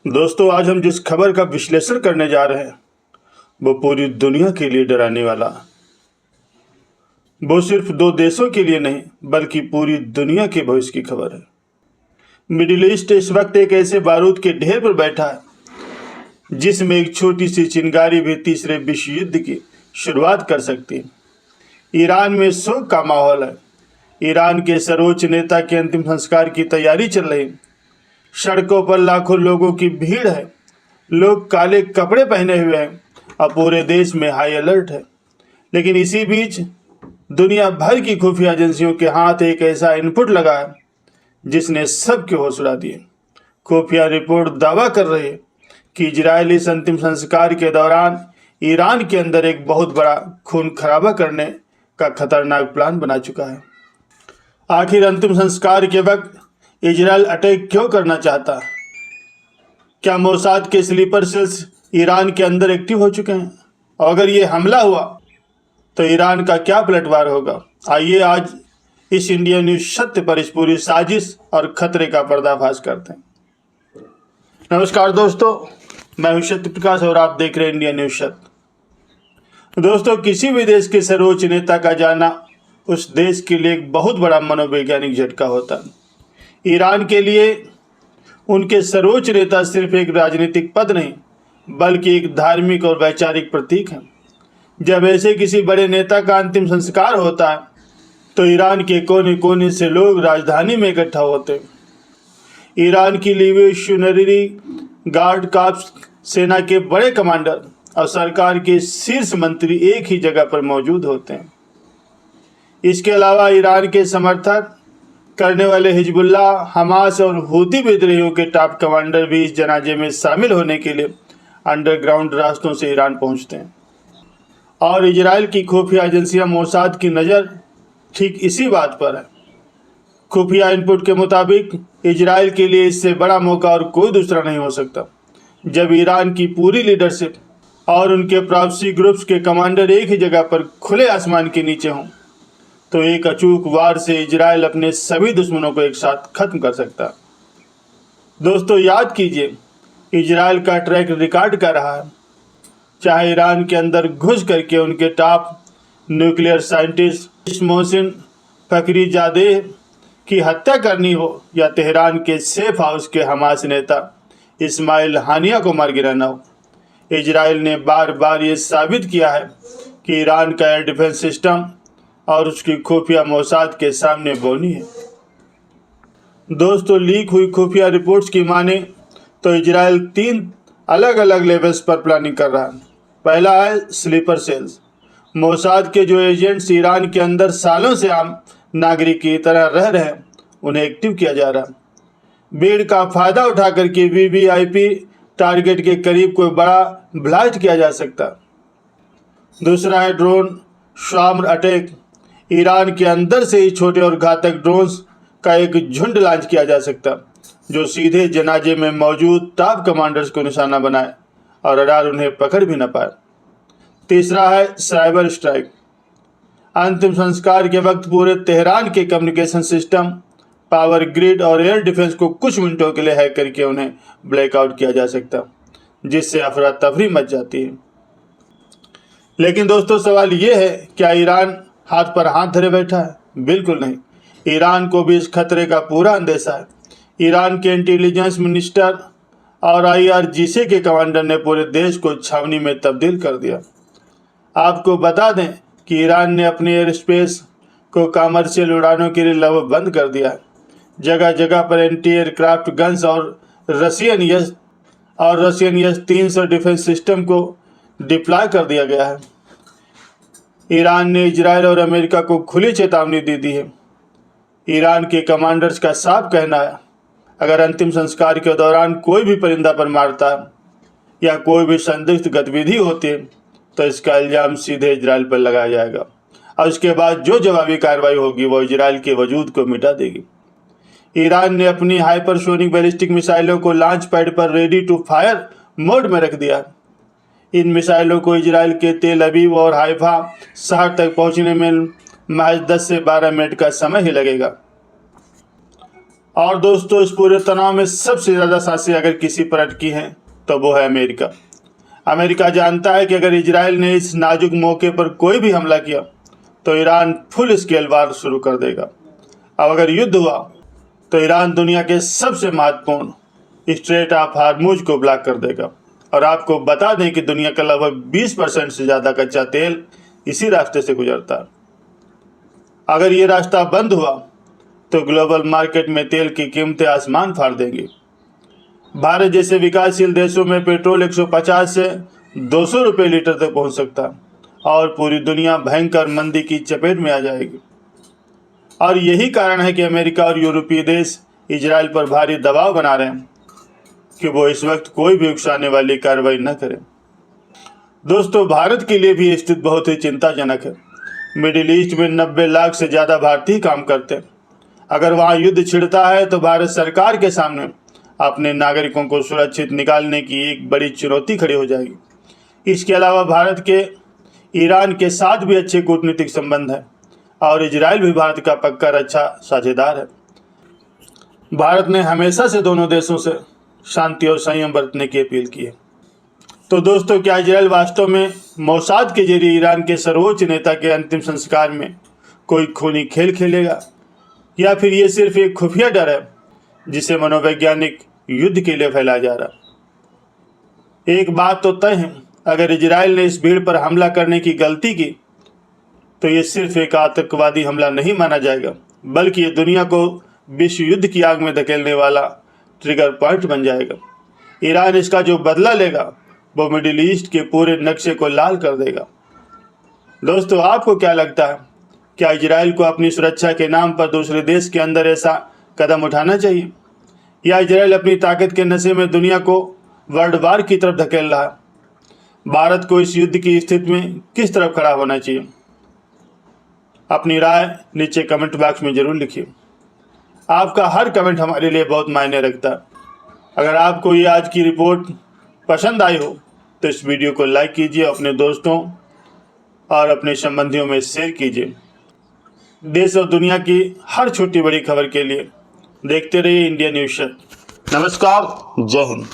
दोस्तों, आज हम जिस खबर का विश्लेषण करने जा रहे हैं वो पूरी दुनिया के लिए डराने वाला। वो सिर्फ दो देशों के लिए नहीं बल्कि पूरी दुनिया के भविष्य की खबर है। मिडिल ईस्ट इस वक्त एक ऐसे बारूद के ढेर पर बैठा है जिसमें एक छोटी सी चिंगारी भी तीसरे विश्व युद्ध की शुरुआत कर सकती है। ईरान में शोक का माहौल है। ईरान के सर्वोच्च नेता के अंतिम संस्कार की तैयारी चल रही है। सड़कों पर लाखों लोगों की भीड़ है। लोग काले कपड़े पहने हुए हैं और पूरे देश में हाई अलर्ट है। लेकिन इसी बीच दुनिया भर की खुफिया एजेंसियों के हाथ एक ऐसा इनपुट लगा है जिसने सबके होश उड़ा दिए। खुफिया रिपोर्ट दावा कर रही है कि इजरायली इस अंतिम संस्कार के दौरान ईरान के अंदर एक बहुत बड़ा खून खराबा करने का खतरनाक प्लान बना चुका है। आखिर अंतिम संस्कार के वक्त इजरायल अटैक क्यों करना चाहता है? क्या मोसाद के स्लीपर सेल्स ईरान के अंदर एक्टिव हो चुके हैं? और अगर ये हमला हुआ तो ईरान का क्या पलटवार होगा? आइए आज इस इंडिया न्यूज सत्य पर इस पूरी साजिश और खतरे का पर्दाफाश करते हैं। नमस्कार दोस्तों, मैं हूं सत्य प्रकाश और आप देख रहे हैं इंडिया न्यूज सत्य। दोस्तों, किसी भी देश के सर्वोच्च नेता का जाना उस देश के लिए एक बहुत बड़ा मनोवैज्ञानिक झटका होता है। ईरान के लिए उनके सर्वोच्च नेता सिर्फ एक राजनीतिक पद नहीं बल्कि एक धार्मिक और वैचारिक प्रतीक है। जब ऐसे किसी बड़े नेता का अंतिम संस्कार होता है तो ईरान के कोने कोने से लोग राजधानी में इकट्ठा होते हैं। ईरान की रिवोल्यूशनरी गार्ड कॉर्प्स, सेना के बड़े कमांडर और सरकार के शीर्ष मंत्री एक ही जगह पर मौजूद होते हैं। इसके अलावा ईरान के समर्थक करने वाले हिजबुल्लाह, हमास और हूती विद्रोहियों के टॉप कमांडर भी इस जनाजे में शामिल होने के लिए अंडरग्राउंड रास्तों से ईरान पहुंचते हैं। और इजराइल की खुफिया एजेंसियां मोसाद की नज़र ठीक इसी बात पर है। खुफिया इनपुट के मुताबिक इजराइल के लिए इससे बड़ा मौका और कोई दूसरा नहीं हो सकता जब ईरान की पूरी लीडरशिप और उनके प्रॉक्सी ग्रुप्स के कमांडर एक ही जगह पर खुले आसमान के नीचे हों तो एक अचूक वार से इजराइल अपने सभी दुश्मनों को एक साथ खत्म कर सकता है। दोस्तों, याद कीजिए, इजराइल का ट्रैक रिकॉर्ड कर रहा है। चाहे ईरान के अंदर घुस करके उनके top nuclear scientist Mohsen Fakhrizadeh की हत्या करनी हो या तेहरान के सेफ हाउस के हमास नेता इस्माइल हानिया को मार गिराना हो, इजराइल ने बार बार ये साबित किया है कि ईरान का एयर डिफेंस सिस्टम और उसकी खुफिया मोसाद के सामने बौनी है। दोस्तों, लीक हुई खुफिया रिपोर्ट्स की माने तो इजराइल 3 अलग अलग लेवल्स पर प्लानिंग कर रहा है। पहला है स्लीपर सेल्स। मोसाद के जो एजेंट्स ईरान के अंदर सालों से आम नागरिक की तरह रह रहे हैं उन्हें एक्टिव किया जा रहा है। भीड़ का फायदा उठा करके वीवीआईपी टारगेट के करीब कोई बड़ा ब्लास्ट किया जा सकता। दूसरा है ड्रोन स्वार्म अटैक। ईरान के अंदर से ही छोटे और घातक ड्रोन्स का एक झुंड लॉन्च किया जा सकता जो सीधे जनाजे में मौजूद टॉप कमांडर्स को निशाना बनाए और रडार उन्हें पकड़ भी न पाए। तीसरा है साइबर स्ट्राइक। अंतिम संस्कार के वक्त पूरे तेहरान के कम्युनिकेशन सिस्टम, पावर ग्रिड और एयर डिफेंस को कुछ मिनटों के लिए हैक करके उन्हें ब्लैकआउट किया जा सकता जिससे अफरा तफरी मच जाती है। लेकिन दोस्तों, सवाल ये है, क्या ईरान हाथ पर हाथ धरे बैठा है? बिल्कुल नहीं। ईरान को भी इस खतरे का पूरा अंदेशा है। ईरान के इंटेलिजेंस मिनिस्टर और IRGC के कमांडर ने पूरे देश को छावनी में तब्दील कर दिया। आपको बता दें कि ईरान ने अपने एयर स्पेस को कमर्शियल उड़ानों के लिए लगभग बंद कर दिया है। जगह जगह पर एंटी एयरक्राफ्ट गन्स और रशियन S-300 डिफेंस सिस्टम को डिप्लॉय कर दिया गया है। ईरान ने इजराइल और अमेरिका को खुली चेतावनी दे दी है। ईरान के कमांडर्स का साफ कहना है, अगर अंतिम संस्कार के दौरान कोई भी परिंदा पर मारता है या कोई भी संदिग्ध गतिविधि होती है तो इसका इल्ज़ाम सीधे इजराइल पर लगाया जाएगा और उसके बाद जो जवाबी कार्रवाई होगी वो इजराइल के वजूद को मिटा देगी। ईरान ने अपनी हाइपरसोनिक बैलिस्टिक मिसाइलों को लॉन्च पैड पर रेडी टू फायर मोड में रख दिया। इन मिसाइलों को इजराइल के तेल अवीव और हाइफा शहर तक पहुंचने में महज 10 से 12 मिनट का समय ही लगेगा। और दोस्तों, इस पूरे तनाव में सबसे ज़्यादा सांसें अगर किसी पर अटकी हैं तो वो है अमेरिका। अमेरिका जानता है कि अगर इजराइल ने इस नाजुक मौके पर कोई भी हमला किया तो ईरान फुल स्केल वार शुरू कर देगा। अब अगर युद्ध हुआ तो ईरान दुनिया के सबसे महत्वपूर्ण स्ट्रेट ऑफ हार्मुज को ब्लॉक कर देगा। और आपको बता दें कि दुनिया का लगभग 20% से ज़्यादा कच्चा तेल इसी रास्ते से गुजरता है। अगर ये रास्ता बंद हुआ तो ग्लोबल मार्केट में तेल की कीमतें आसमान फाड़ देंगी। भारत जैसे विकासशील देशों में पेट्रोल 150 से 200 रुपये लीटर तक पहुंच सकता है और पूरी दुनिया भयंकर मंदी की चपेट में आ जाएगी। और यही कारण है कि अमेरिका और यूरोपीय देश इजराइल पर भारी दबाव बना रहे हैं कि वो इस वक्त कोई भी उकसाने वाली कार्रवाई न करे। दोस्तों, भारत के लिए भी स्थिति बहुत ही चिंताजनक है। मिडिल ईस्ट में 90 लाख से ज़्यादा भारतीय काम करते हैं। अगर वहाँ युद्ध छिड़ता है तो भारत सरकार के सामने अपने नागरिकों को सुरक्षित निकालने की एक बड़ी चुनौती खड़ी हो जाएगी। इसके अलावा भारत के ईरान के साथ भी अच्छे कूटनीतिक संबंध हैं और इजराइल भी भारत का पक्का अच्छा साझेदार है। भारत ने हमेशा से दोनों देशों से शांति और संयम बरतने की अपील की है। तो दोस्तों, क्या इजराइल वास्तव में मोसाद के जरिए ईरान के सर्वोच्च नेता के अंतिम संस्कार में कोई खूनी खेल खेलेगा, या फिर ये सिर्फ एक खुफिया डर है जिसे मनोवैज्ञानिक युद्ध के लिए फैलाया जा रहा है? एक बात तो तय है, अगर इजराइल ने इस भीड़ पर हमला करने की गलती की तो ये सिर्फ एक आतंकवादी हमला नहीं माना जाएगा, बल्कि ये दुनिया को विश्व युद्ध की आग में धकेलने वाला ट्रिगर पॉइंट बन जाएगा। ईरान इसका जो बदला लेगा वो मिडिल ईस्ट के पूरे नक्शे को लाल कर देगा। दोस्तों, आपको क्या लगता है, क्या इजराइल को अपनी सुरक्षा के नाम पर दूसरे देश के अंदर ऐसा कदम उठाना चाहिए, या इजराइल अपनी ताकत के नशे में दुनिया को वर्ल्ड वार की तरफ धकेल रहा है? भारत को इस युद्ध की स्थिति में किस तरफ खड़ा होना चाहिए? अपनी राय नीचे कमेंट बॉक्स में जरूर लिखिए। आपका हर कमेंट हमारे लिए बहुत मायने रखता है। अगर आपको ये आज की रिपोर्ट पसंद आई हो तो इस वीडियो को लाइक कीजिए, अपने दोस्तों और अपने संबंधियों में शेयर कीजिए। देश और दुनिया की हर छोटी बड़ी खबर के लिए देखते रहिए इंडिया न्यूज़। नमस्कार, जय हिंद।